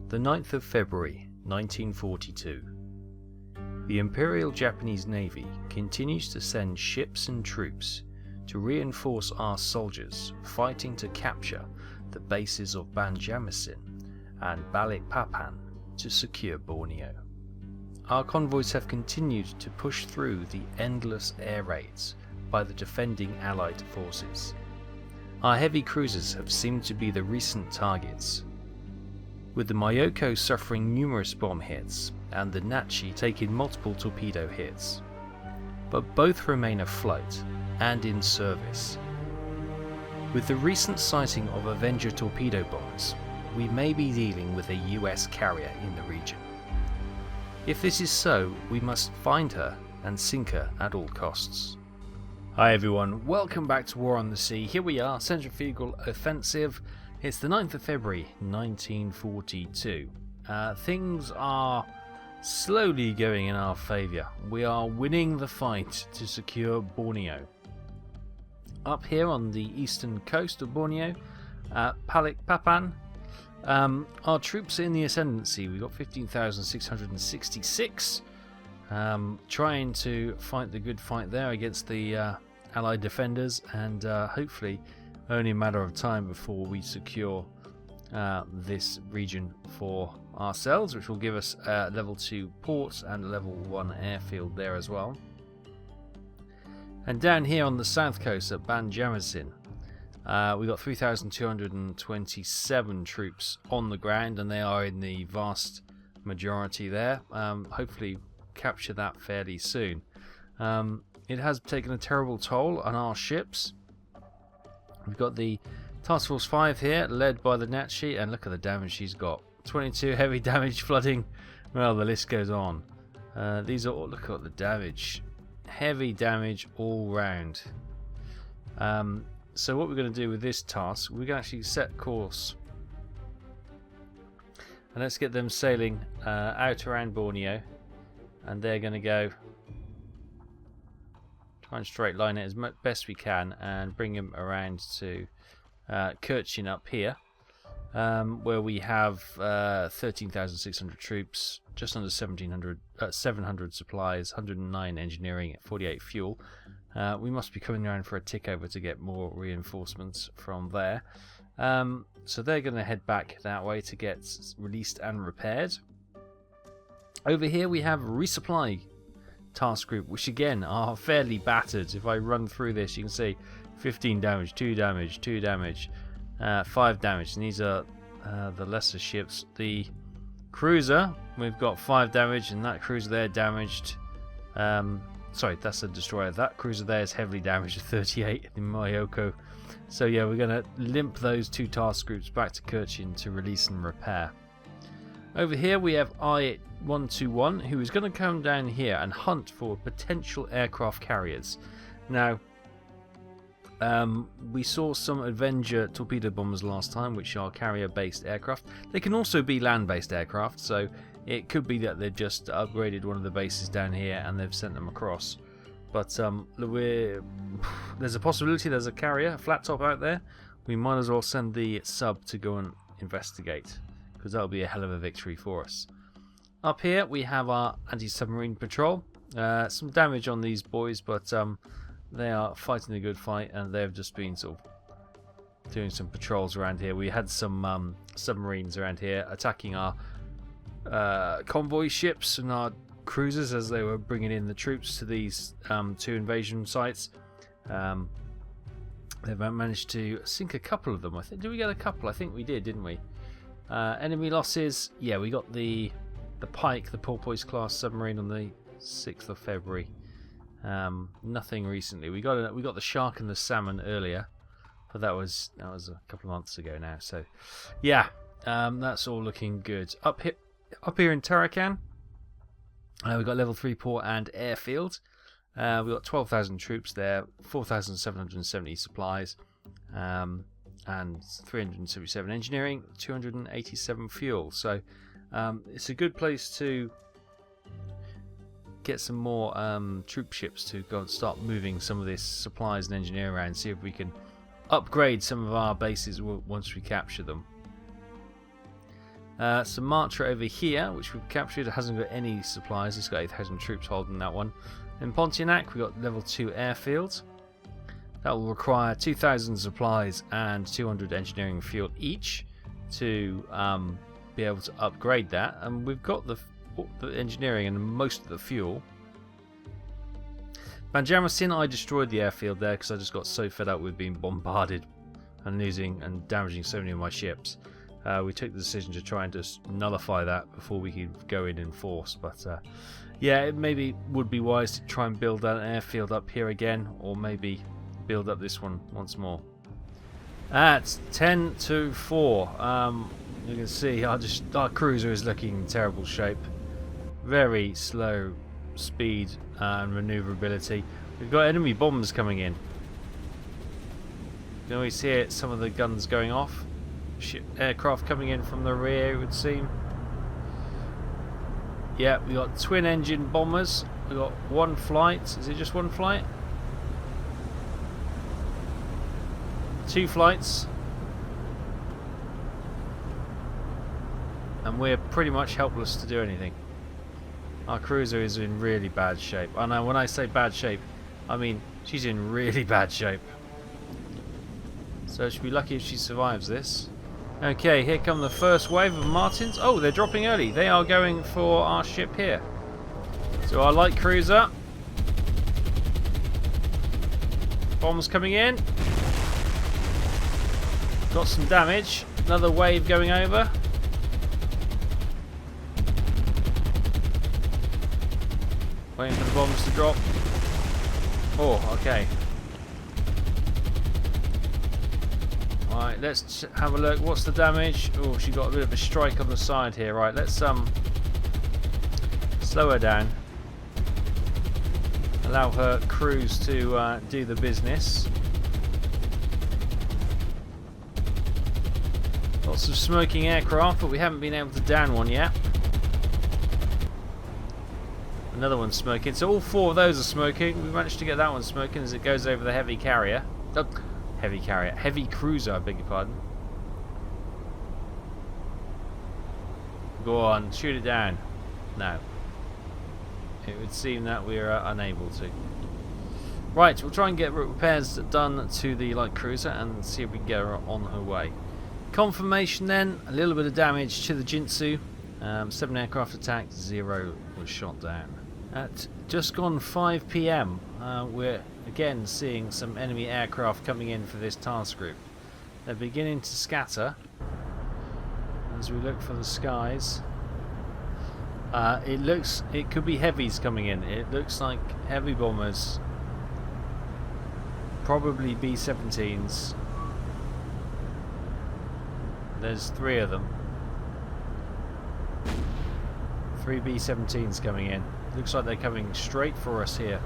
The 9th of February 1942. The Imperial Japanese Navy continues to send ships and troops to reinforce our soldiers fighting to capture the bases of Banjarmasin and Balikpapan to secure Borneo. Our convoys have continued to push through the endless air raids by the defending Allied forces. Our heavy cruisers have seemed to be the recent targets, with the Myoko suffering numerous bomb hits and the Nachi taking multiple torpedo hits. But both remain afloat and in service. With the recent sighting of Avenger torpedo bombs, we may be dealing with a US carrier in the region. If this is so, we must find her and sink her at all costs. Hi everyone, welcome back to War on the Sea. Here we are, Centrifugal Offensive. It's the 9th of February 1942. Things are slowly going in our favour. We are winning the fight to secure Borneo. Up here on the eastern coast of Borneo, at Balikpapan, our troops are in the ascendancy. We've got 15,666, trying to fight the good fight there against the Allied defenders, and hopefully only a matter of time before we secure this region for ourselves, which will give us level 2 ports and a level 1 airfield there as well. And down here on the south coast at Banjarmasin, we've got 3,227 troops on the ground, and they are in the vast majority there. Hopefully capture that fairly soon. It has taken a terrible toll on our ships. We've got the Task Force 5 here, led by the Nachi, and look at the damage she's got. 22 heavy damage, flooding. Well, the list goes on. These are all, look at the damage. Heavy damage all round. So what we're going to do with this task, we're going to actually set course. And let's get them sailing out around Borneo. And they're going to go, try and straight line it as best we can and bring them around to Kirchin up here, where we have 13,600 troops, just under 700 supplies, 109 engineering, 48 fuel. We must be coming around for a tick over to get more reinforcements from there. So they're going to head back that way to get released and repaired. Over here we have Resupply task group, which again are fairly battered. If I run through this, you can see 15 damage, 2 damage, 2 damage, 5 damage, and these are the lesser ships. The cruiser, we've got 5 damage, and that cruiser there damaged. Sorry, that's a destroyer. That cruiser there is heavily damaged, 38 in Myoko. So yeah, we're going to limp those two task groups back to Kirchin to release and repair. Over here we have I-121, who is going to come down here and hunt for potential aircraft carriers. Now, we saw some Avenger torpedo bombers last time, which are carrier-based aircraft. They can also be land-based aircraft, so it could be that they've just upgraded one of the bases down here and they've sent them across. But there's a possibility there's a carrier, a flat top out there. We might as well send the sub to go and investigate, because that'll be a hell of a victory for us. Up here we have our anti-submarine patrol. Some damage on these boys, but they are fighting a good fight, and they've just been sort of doing some patrols around here. We had some submarines around here attacking our convoy ships and our cruisers as they were bringing in the troops to these 2 invasion sites. They've managed to sink a couple of them. I think. Did we get a couple? I think we did, didn't we? Enemy losses. Yeah, we got the Pike, the Porpoise class submarine on the 6th of February. Nothing recently. We got the Shark and the Salmon earlier, but that was a couple of months ago now. So yeah, that's all looking good. Up here in Tarakan, we've got level 3 port and airfield. We've got 12,000 troops there, 4,770 supplies, and 377 engineering, 287 fuel. So it's a good place to get some more troop ships to go and start moving some of this supplies and engineering around, see if we can upgrade some of our bases once we capture them. Sumatra over here, which we've captured. It hasn't got any supplies. It's got 8,000 troops holding that one. In Pontianak, we've got level 2 airfield. That will require 2,000 supplies and 200 engineering fuel each to be able to upgrade that. And we've got the engineering and most of the fuel. Banjarmasin, I destroyed the airfield there because I just got so fed up with being bombarded and losing and damaging so many of my ships. We took the decision to try and just nullify that before we could go in force. But yeah, it maybe would be wise to try and build that airfield up here again, or maybe build up this one once more. At 10 to 4, you can see our cruiser is looking in terrible shape. Very slow speed and maneuverability. We've got enemy bombers coming in. You can always hear some of the guns going off. Aircraft coming in from the rear, it would seem. Yeah, we got twin engine bombers. We got one flight. Is it just one flight? 2 flights. And we're pretty much helpless to do anything. Our cruiser is in really bad shape. And when I say bad shape, I mean she's in really bad shape. So she'll be lucky if she survives this. Okay, here come the first wave of Martins. Oh, they're dropping early. They are going for our ship here. So our light cruiser. Bombs coming in. Got some damage. Another wave going over. Waiting for the bombs to drop. Oh, okay. Alright, let's have a look. What's the damage? Oh, she got a bit of a strike on the side here. Right, let's slow her down. Allow her crews to do the business. Lots of smoking aircraft, but we haven't been able to down one yet. Another one's smoking. So all 4 of those are smoking. We managed to get that one smoking as it goes over the heavy carrier. Oh, heavy cruiser, I beg your pardon. Go on, shoot it down. No. It would seem that we are unable to. Right, we'll try and get repairs done to the light cruiser and see if we can get her on her way. Confirmation then, a little bit of damage to the Jinsu. 7 aircraft attacked, 0 was shot down. At just gone 5 PM, we're again seeing some enemy aircraft coming in for this task group. They're beginning to scatter as we look for the skies. It could be heavies coming in. It looks like heavy bombers, probably B-17s. There's 3 of them. 3 B-17s coming in. Looks like they're coming straight for us here.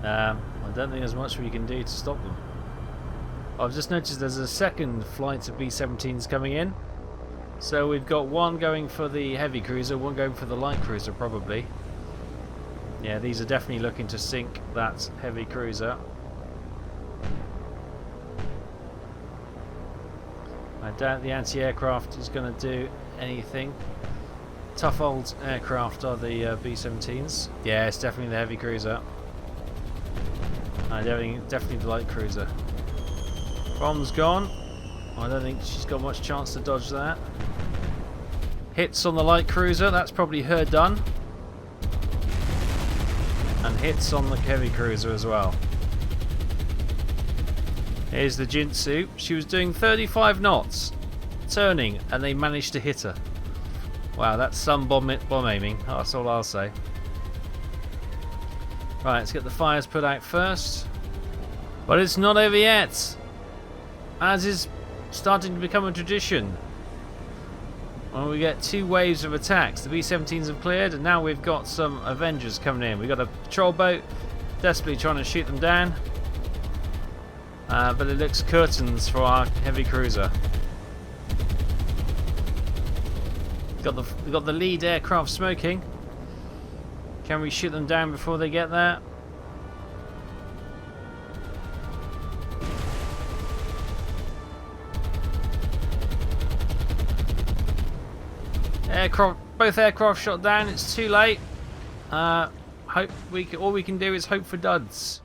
I don't think there's much we can do to stop them. I've just noticed there's a second flight of B-17s coming in. So we've got one going for the heavy cruiser, one going for the light cruiser probably. Yeah, these are definitely looking to sink that heavy cruiser. I doubt the anti-aircraft is going to do anything. Tough old aircraft are the B-17s. Yeah, it's definitely the heavy cruiser. Definitely the light cruiser. Bomb's gone. I don't think she's got much chance to dodge that. Hits on the light cruiser, that's probably her done. And hits on the heavy cruiser as well. Here's the Jinsu. She was doing 35 knots, turning, and they managed to hit her. Wow, that's some bomb aiming. Oh, that's all I'll say. Right, let's get the fires put out first. But it's not over yet, as is starting to become a tradition. Well, we get 2 waves of attacks. The B-17s have cleared, and now we've got some Avengers coming in. We've got a patrol boat desperately trying to shoot them down. But it looks curtains for our heavy cruiser. We've got the lead aircraft smoking. Can we shoot them down before they get there? both aircraft shot down. It's too late. All we can do is hope for duds.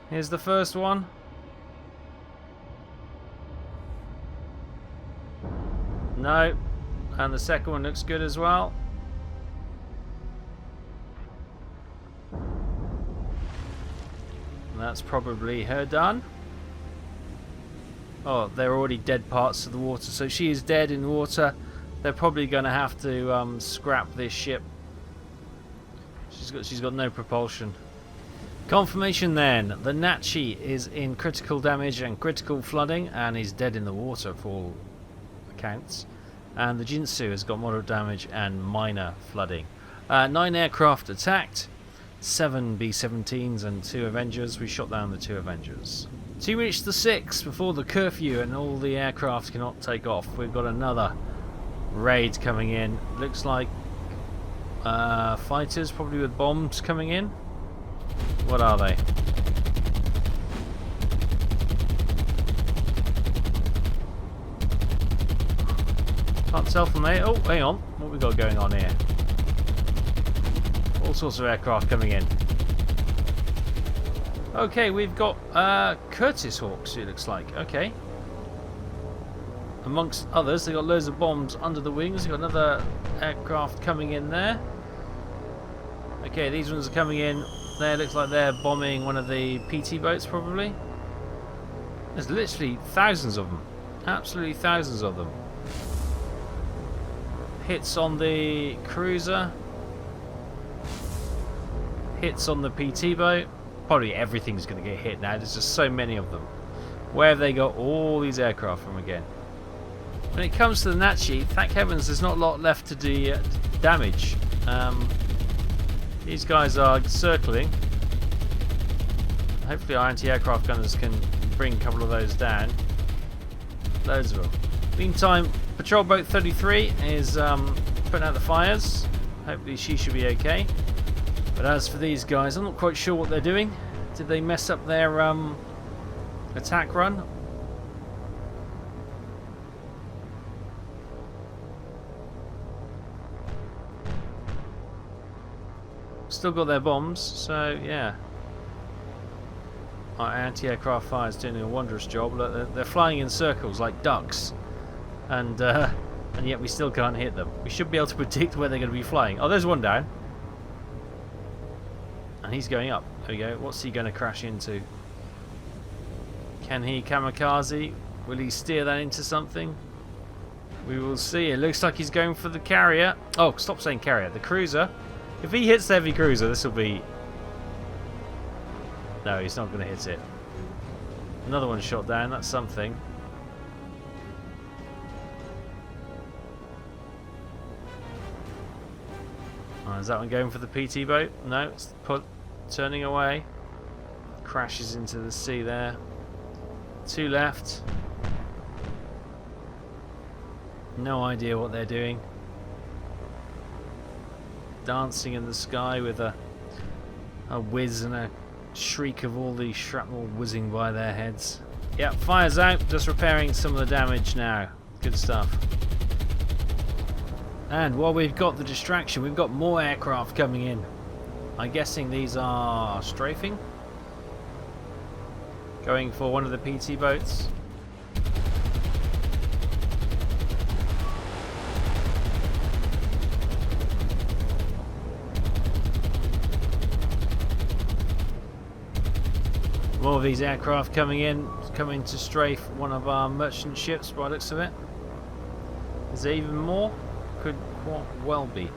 Here's the first one. No. And the second one looks good as well. And that's probably her done. Oh, they're already dead parts of the water. So she is dead in the water. They're probably going to have to scrap this ship. She's got no propulsion. Confirmation then. The Nachi is in critical damage and critical flooding and is dead in the water for all accounts. And the Jinsu has got moderate damage and minor flooding. 9 aircraft attacked. 7 B-17s and 2 Avengers. We shot down the 2 Avengers. 2 minutes to 6 before the curfew and all the aircraft cannot take off. We've got another raid coming in. Looks like fighters, probably with bombs coming in. What are they? Can't tell from there. Oh, hang on. What we got going on here? All sorts of aircraft coming in. Okay, we've got Curtis Hawks, it looks like. Okay. Amongst others, they've got loads of bombs under the wings. They've got another aircraft coming in there. Okay, these ones are coming in. There, looks like they're bombing one of the PT boats, probably. There's literally thousands of them. Absolutely thousands of them. Hits on the cruiser. Hits on the PT boat. Probably everything's going to get hit now. There's just so many of them. Where have they got all these aircraft from again? When it comes to the Nachi, thank heavens there's not a lot left to do damage. These guys are circling. Hopefully our anti-aircraft gunners can bring a couple of those down. Loads of them. Meantime, Patrol Boat 33 is putting out the fires. Hopefully she should be okay. But as for these guys, I'm not quite sure what they're doing. Did they mess up their attack run? Still got their bombs, so yeah. Our anti-aircraft fire is doing a wondrous job. Look, they're flying in circles like ducks, and yet we still can't hit them. We should be able to predict where they're going to be flying. Oh, there's one down. And he's going up. There we go. What's he going to crash into? Can he kamikaze? Will he steer that into something? We will see. It looks like he's going for the carrier. Oh, stop saying carrier. The cruiser. If he hits the heavy cruiser, this will be... No, he's not going to hit it. Another one shot down. That's something. Oh, is that one going for the PT boat? No, it's turning away. Crashes into the sea there. 2 left. No idea what they're doing. Dancing in the sky with a whiz and a shriek of all the shrapnel whizzing by their heads. Yep, fire's out. Just repairing some of the damage now. Good stuff. And while we've got the distraction, we've got more aircraft coming in. I'm guessing these are strafing. Going for one of the PT boats. More of these aircraft coming to strafe one of our merchant ships by the looks of it. Is there even more? Could quite well be.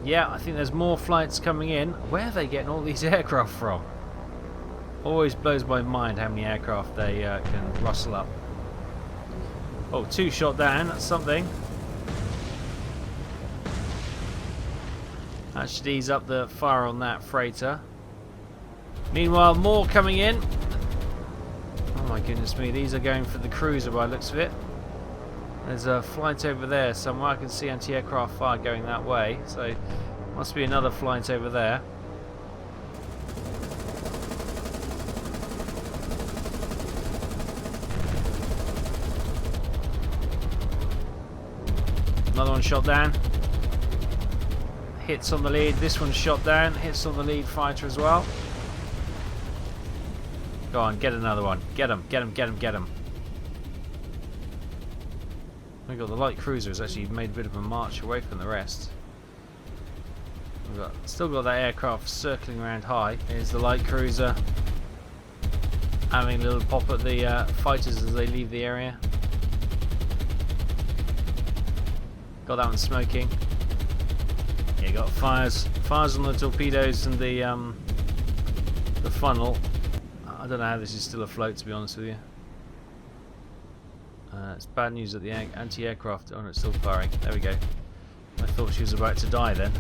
Yeah, I think there's more flights coming in. Where are they getting all these aircraft from? Always blows my mind how many aircraft they can rustle up. Oh, 2 shot down, that's something. That should ease up the fire on that freighter. Meanwhile, more coming in. Oh my goodness me, these are going for the cruiser by the looks of it. There's a flight over there somewhere. I can see anti-aircraft fire going that way, so must be another flight over there. one shot down. Hits on the lead. This one's shot down. Hits on the lead fighter as well. Go on, get another one. Get him, get him, get him, get him. We've got the light cruiser has actually made a bit of a march away from the rest. We've still got that aircraft circling around high. Here's the light cruiser having a little pop at the fighters as they leave the area. Got that one smoking. Yeah, got fires on the torpedoes and the funnel. I don't know how this is still afloat, to be honest with you. It's bad news that the anti-aircraft. Oh no, it's still firing. There we go. I thought she was about to die then.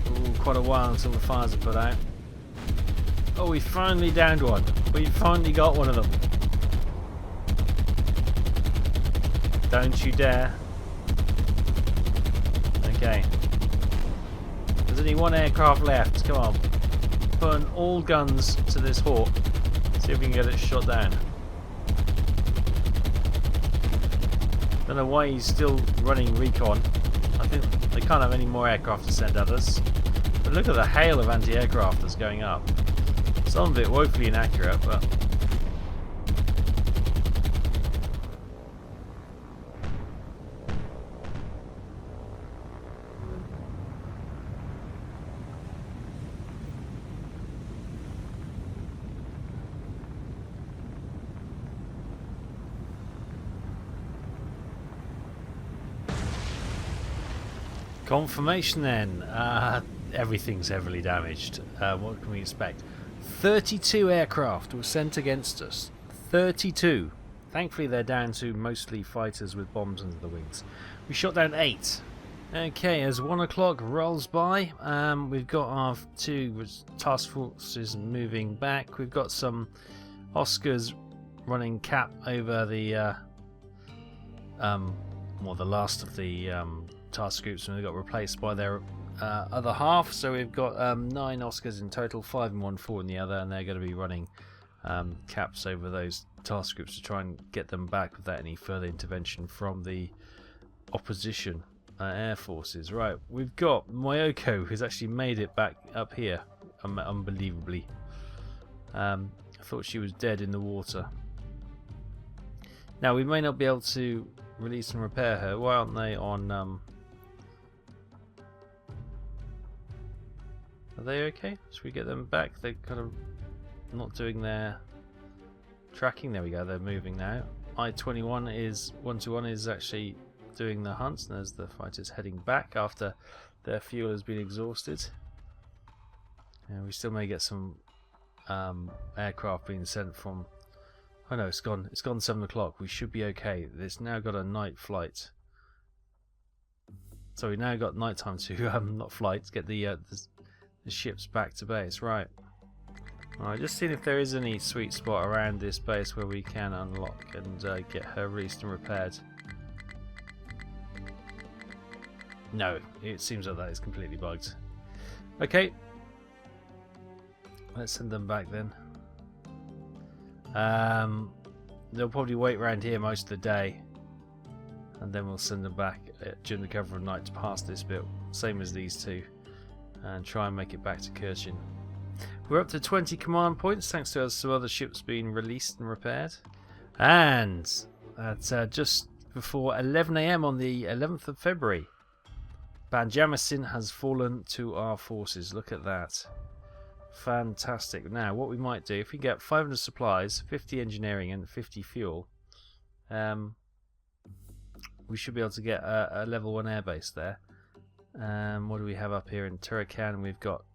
Ooh, quite a while until the fires are put out. Oh, we finally downed one. We finally got one of them. Don't you dare. Okay. There's only one aircraft left. Come on. Put all guns to this Hawk. See if we can get it shot down. Don't know why he's still running recon. I think they can't have any more aircraft to send at us. But look at the hail of anti-aircraft that's going up. Some of it woefully inaccurate, but confirmation then. Everything's heavily damaged. What can we expect? 32 aircraft were sent against us. 32. Thankfully they're down to mostly fighters with bombs under the wings. We shot down 8. Okay, as 1 o'clock rolls by, we've got our 2 task forces moving back. We've got some Oscars running cap over the well, the last of the task groups, and they got replaced by their other half. So we've got 9 Oscars in total, 5 in one, 4 in the other, and they're going to be running caps over those task groups to try and get them back without any further intervention from the opposition air forces. Right, we've got Mayoko, who's actually made it back up here, unbelievably. I thought she was dead in the water. Now we may not be able to release and repair her. Why aren't they on are they okay? Should we get them back? They're kind of not doing their tracking. There we go, they're moving now. I-21 is 121 is actually doing the hunts, and there's the fighters heading back after their fuel has been exhausted. And we still may get some aircraft being sent from. Oh no, it's gone 7 o'clock. We should be okay. It's now got a night flight. So we now got nighttime to not flights, get the ships back to base. Right. Alright, just seeing if there is any sweet spot around this base where we can unlock and get her released and repaired. No, it seems like that is completely bugged. Okay. Let's send them back then. They'll probably wait around here most of the day, and then we'll send them back during the cover of night to pass this bit, same as these two, and try and make it back to Kirchin. We're up to 20 command points thanks to some other ships being released and repaired. And at just before 11 AM on the 11th of February, Banjarmasin has fallen to our forces. Look at that. Fantastic. Now what we might do, if we get 500 supplies, 50 engineering and 50 fuel, we should be able to get a level 1 airbase there. What do we have up here in Turakan? We've got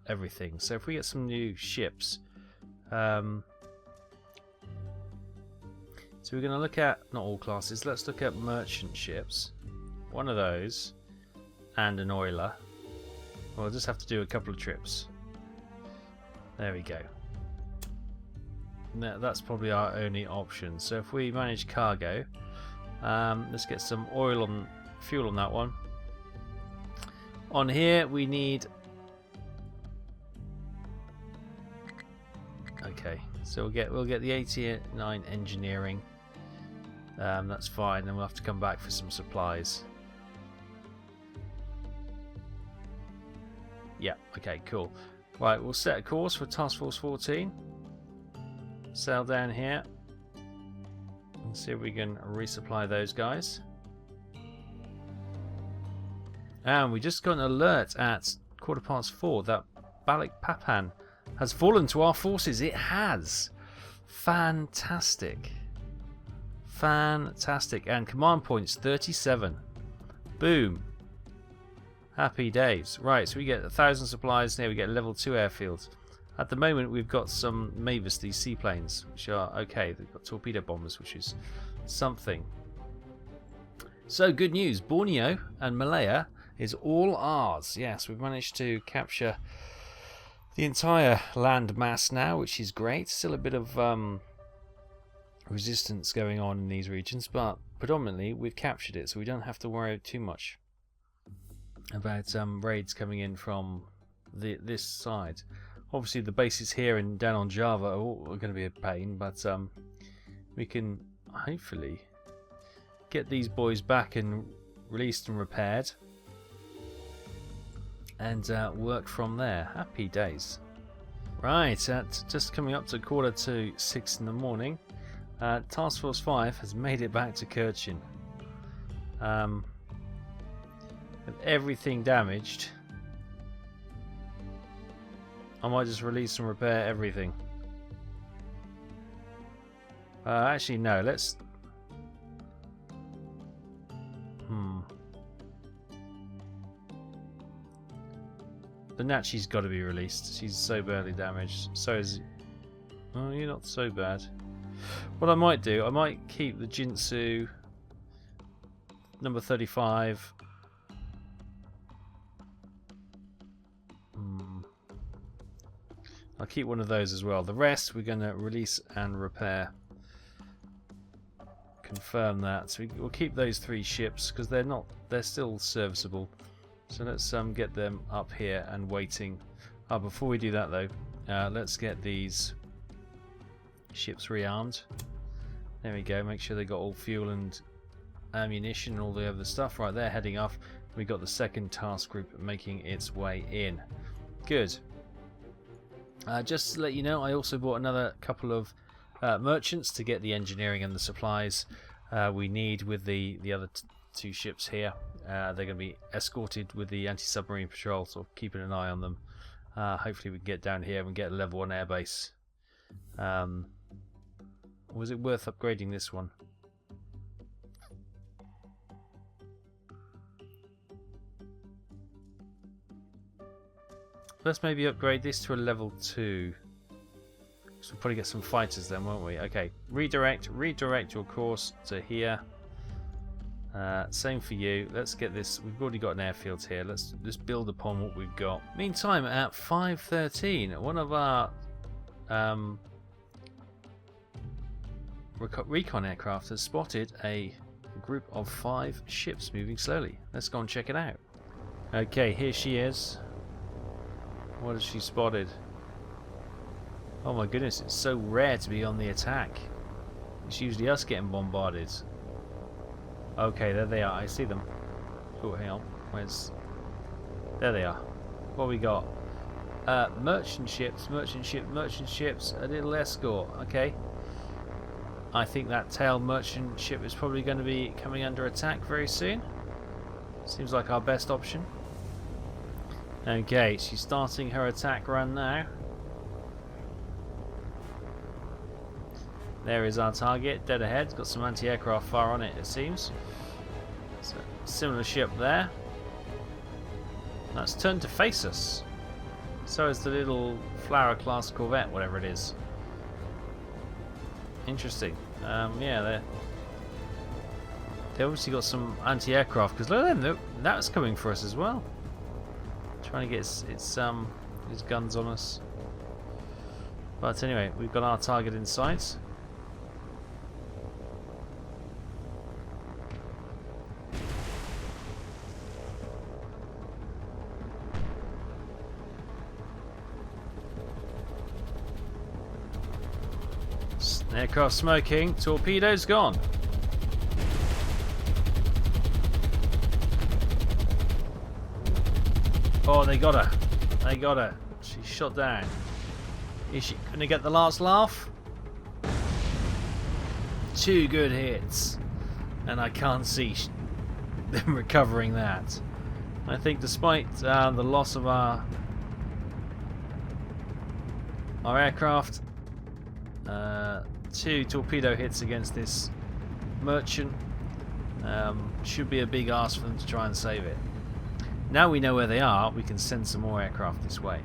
everything. So if we get some new ships, so we're going to look at, not all classes, let's look at merchant ships. One of those and an oiler. We'll just have to do a couple of trips. There we go. Now, that's probably our only option. So if we manage cargo, let's get some fuel on that one. On here we need. Okay, so we'll get the 89 engineering. That's fine, then we'll have to come back for some supplies. Yeah, okay, cool. Right, we'll set a course for Task Force 14. Sail down here. And see if we can resupply those guys. And we just got an alert at 4:15 that Balikpapan has fallen to our forces. It has. Fantastic. Fantastic. And command points 37. Boom. Happy days. Right, so we get 1,000 supplies. Here we get level 2 airfields. At the moment we've got some Mavis, these seaplanes, which are okay. They've got torpedo bombers, which is something. So good news. Borneo and Malaya is all ours. Yes, we've managed to capture the entire land mass now, which is great. Still a bit of resistance going on in these regions, but predominantly we've captured it, so we don't have to worry too much about raids coming in from this side. Obviously the bases here and down on Java are going to be a pain, but we can hopefully get these boys back and released and repaired, and work from there. Happy days. Right, at just coming up to 5:45 in the morning, Task Force 5 has made it back to Kirchin. With everything damaged, I might just release and repair everything. Actually, no, let's... The Nachi's got to be released. She's so badly damaged. So is... Oh, you're not so bad. What I might do, I might keep the Jinsu number 35. I'll keep one of those as well. The rest we're going to release and repair. Confirm that. So we'll keep those 3 ships because they're still serviceable. So let's get them up here and waiting. Before we do that though, let's get these ships rearmed. There we go. Make sure they got all fuel and ammunition and all the other stuff. Right, they're heading off. We got the second task group making its way in. Good. Just to let you know, I also bought another couple of merchants to get the engineering and the supplies we need with the other 2 ships here. They're going to be escorted with the anti-submarine patrol, so keeping an eye on them. Hopefully we can get down here and get a level 1 airbase. Was it worth upgrading this one? Let's maybe upgrade this to a level 2. So we'll probably get some fighters then, won't we? Okay, redirect your course to here. Same for you. Let's get this. We've already got an airfield here. Let's just build upon what we've got. Meantime, at 5:13, one of our recon aircraft has spotted a group of 5 ships moving slowly. Let's go and check it out. Okay, here she is. What has she spotted? Oh my goodness, it's so rare to be on the attack. It's usually us getting bombarded. Okay, there they are. I see them. Oh, hang on. There they are. What we got? Merchant ships, a little escort. Okay. I think that tail merchant ship is probably going to be coming under attack very soon. Seems like our best option. Okay, she's starting her attack run now. There is our target, dead ahead. Got some anti-aircraft fire on it, it seems. So, similar ship there. That's turned to face us. So is the little Flower class corvette, whatever it is. Interesting. Yeah, they obviously got some anti-aircraft because look at them. That's coming for us as well. Trying to get its guns on us. But anyway, we've got our target in sight. Aircraft smoking, torpedoes gone. Oh, they got her. They got her. She's shot down. Is she going to get the last laugh? 2 good hits. And I can't see them recovering that. I think despite the loss of our aircraft, 2 torpedo hits against this merchant should be a big ask for them to try and save it. Now we know where they are, we can send some more aircraft this way.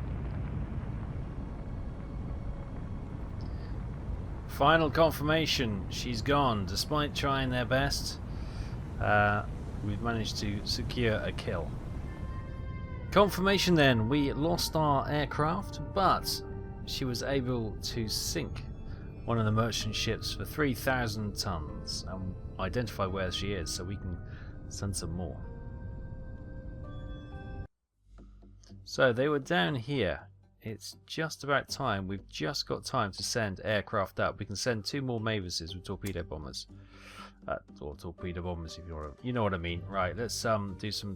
Final confirmation, she's gone. Despite trying their best, we've managed to secure a kill. Confirmation then, we lost our aircraft, but she was able to sink one of the merchant ships for 3,000 tons and identify where she is so we can send some more. So they were down here. It's just about time. We've just got time to send aircraft up. We can send 2 more Mavises with torpedo bombers. Or torpedo bombers if you want to, you know what I mean. Right, let's do some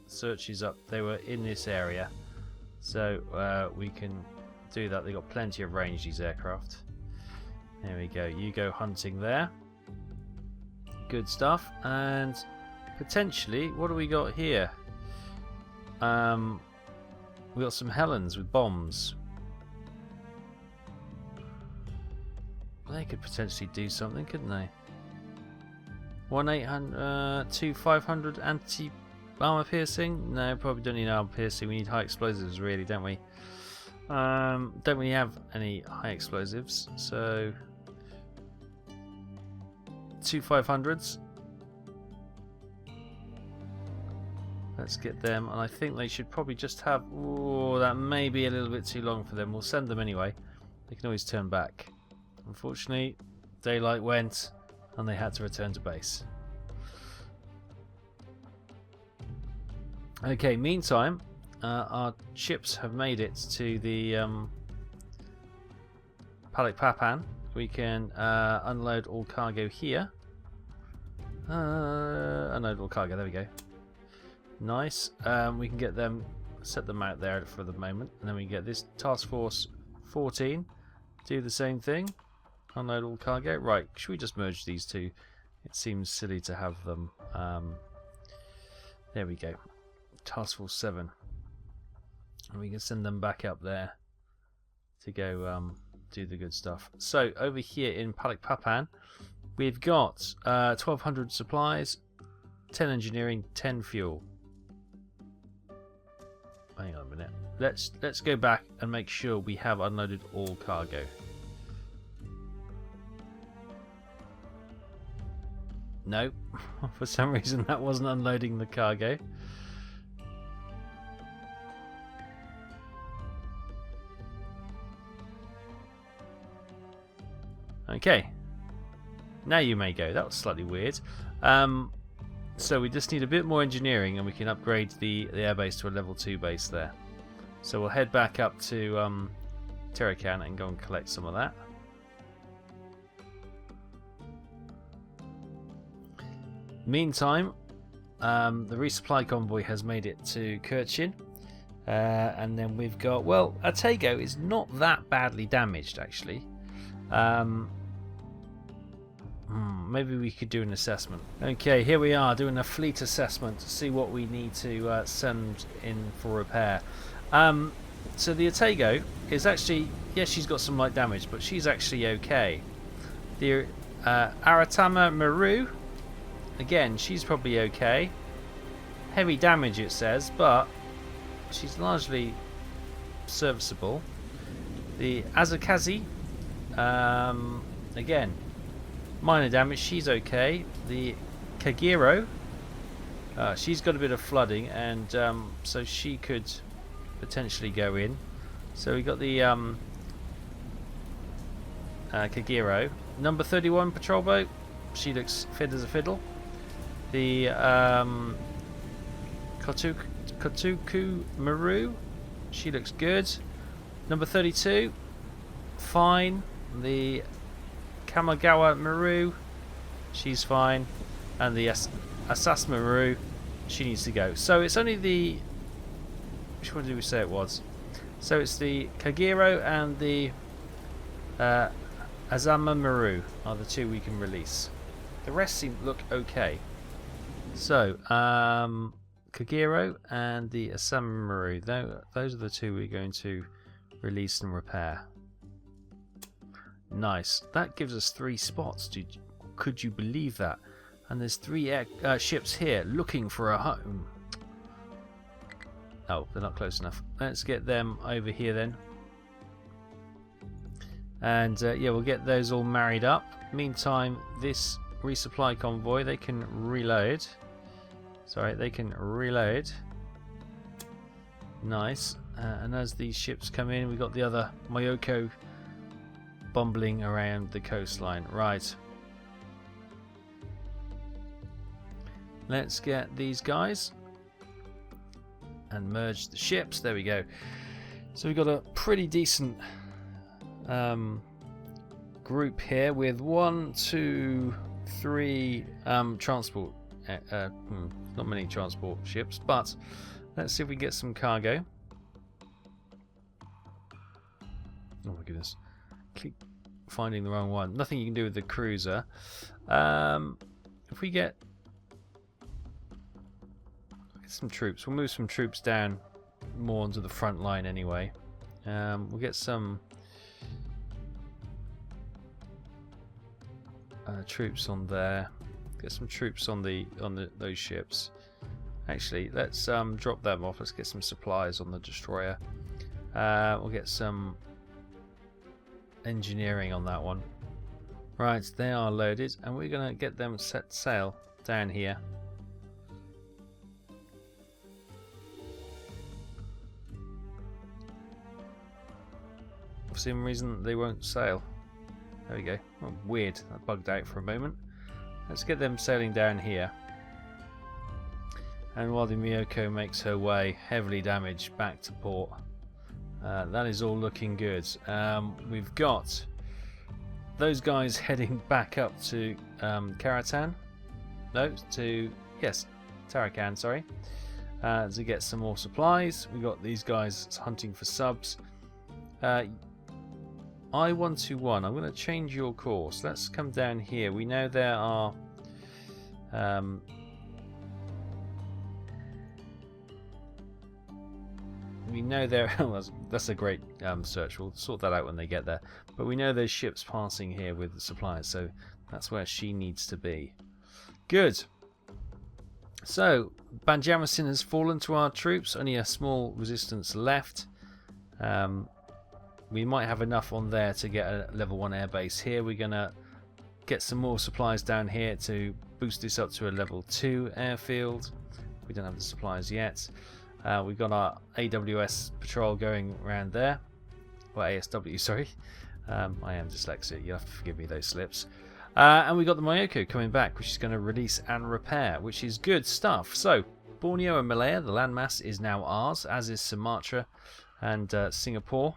searches up. They were in this area. So we can do that. They've got plenty of range, these aircraft. There we go. You go hunting there. Good stuff. And potentially, what do we got here? We got some Helens with bombs. They could potentially do something, couldn't they? 2 500 anti-armor piercing? No, probably don't need armor piercing. We need high explosives, really, don't we? Don't really have any high explosives, so 2 500s. Let's get them, and I think they should probably just have... Oh, that may be a little bit too long for them. We'll send them anyway. They can always turn back. Unfortunately, daylight went, and they had to return to base. Okay, meantime, our ships have made it to the Balikpapan. We can unload all cargo here. Unload all cargo, there we go. Nice. We can get them, set them out there for the moment, and then we get this Task Force 14. Do the same thing. Unload all cargo. Right, should we just merge these two? It seems silly to have them. There we go. Task Force 7. And we can send them back up there to go do the good stuff. So, over here in Balikpapan, we've got 1,200 supplies, 10 engineering, 10 fuel. Hang on a minute. Let's go back and make sure we have unloaded all cargo. No, for some reason that wasn't unloading the cargo. Okay. Now you may go. That was slightly weird. So we just need a bit more engineering and we can upgrade the airbase to a level 2 base there. So we'll head back up to Tarakan and go and collect some of that. Meantime, the resupply convoy has made it to Kirchin. And then we've got, well, Artago is not that badly damaged actually. Maybe we could do an assessment. Okay, here we are doing a fleet assessment to see what we need to send in for repair. So the Artago is actually, yes, she's got some light damage, but she's actually okay. The Aratama Maru, again, she's probably okay. Heavy damage it says, but she's largely serviceable. The Azakazi, again, minor damage, she's okay. The Kagero, she's got a bit of flooding, and so she could potentially go in. So we got the Kagero. Number 31 patrol boat, she looks fit as a fiddle. The Kotuku Maru, she looks good. Number 32, fine. The Kamagawa Maru, she's fine, and the Asas Maru, she needs to go. So it's only the Which one did we say it was? So it's the Kagero and the Azama Maru are the two we can release. The rest seem to look okay. So, Kagero and the Azama Maru, those are the two we're going to release and repair. Nice. That gives us 3 spots. Could you believe that? And there's 3 ships here looking for a home. Oh, they're not close enough. Let's get them over here then. And yeah, we'll get those all married up. Meantime, this resupply convoy, they can reload. Sorry, they can reload. Nice. And as these ships come in, we've got the other Myoko bumbling around the coastline. Right. Let's get these guys and merge the ships. There we go. So we've got a pretty decent group here with 1, 2, 3 transport. Not many transport ships, but let's see if we get some cargo. Oh my goodness. Keep finding the wrong one. Nothing you can do with the cruiser. If we get some troops, we'll move some troops down more onto the front line anyway. We'll get some troops on there. Get some troops on those ships. Actually, let's drop them off. Let's get some supplies on the destroyer. We'll get some engineering on that one. Right, they are loaded, and we're gonna get them set sail down here. For some reason they won't sail. There we go. Oh, weird, that bugged out for a moment. Let's get them sailing down here. And while the Myoko makes her way, heavily damaged, back to port. That is all looking good. We've got those guys heading back up to Karatan. No, to, yes, Tarakan, sorry. To get some more supplies. We've got these guys hunting for subs. I-121, I'm going to change your course. Let's come down here. We know there are oh, that's a great search. We'll sort that out when they get there. But we know there's ships passing here with supplies, so that's where she needs to be. Good. So Banjarmasin has fallen to our troops. Only a small resistance left. We might have enough on there to get a level 1 airbase here. We're gonna get some more supplies down here to boost this up to a level 2 airfield. We don't have the supplies yet. We've got our AWS patrol going around there. Well, ASW, sorry. I am dyslexic. You'll have to forgive me those slips. And we got the Myoko coming back, which is going to release and repair, which is good stuff. So, Borneo and Malaya, the landmass, is now ours, as is Sumatra and Singapore.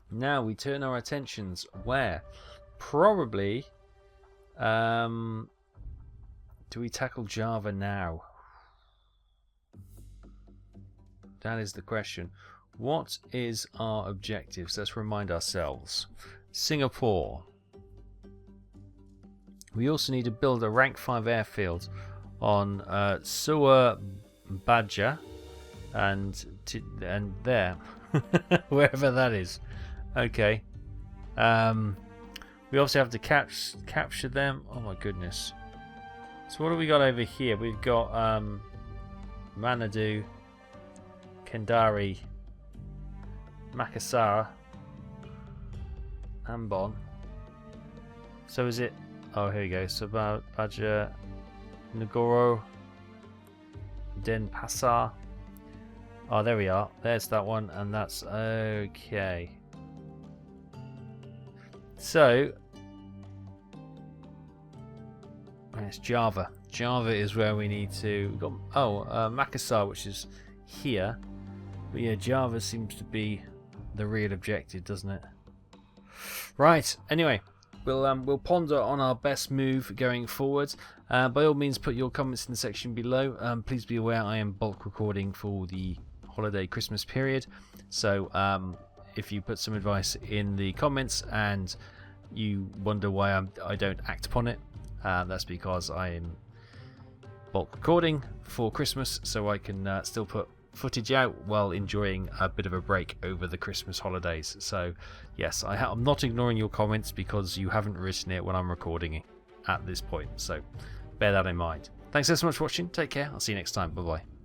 Now we turn our attentions where? Probably, do we tackle Java now? That is the question. What is our objectives? Let's remind ourselves. Singapore. We also need to build a rank 5 airfield on Surabaya and there, wherever that is. Okay. We also have to capture them. Oh my goodness. So what do we got over here? We've got Manado, Kendari, Makassar, Ambon. So is it? Oh, here we go. Surabaya, Nagoro, Denpasar. Oh, there we are. There's that one, and that's okay. So, it's Java. Java is where we need to. We've got, Makassar, which is here. But yeah, Java seems to be the real objective, doesn't it? Right. Anyway, we'll ponder on our best move going forward. By all means, put your comments in the section below. Please be aware I am bulk recording for the holiday Christmas period. So if you put some advice in the comments and you wonder why I don't act upon it, that's because I am bulk recording for Christmas, so I can still put footage out while enjoying a bit of a break over the Christmas holidays. So yes, I'm not ignoring your comments because you haven't written it when I'm recording it at this point, so bear that in mind. Thanks so much for watching. Take care. I'll see you next time. Bye bye.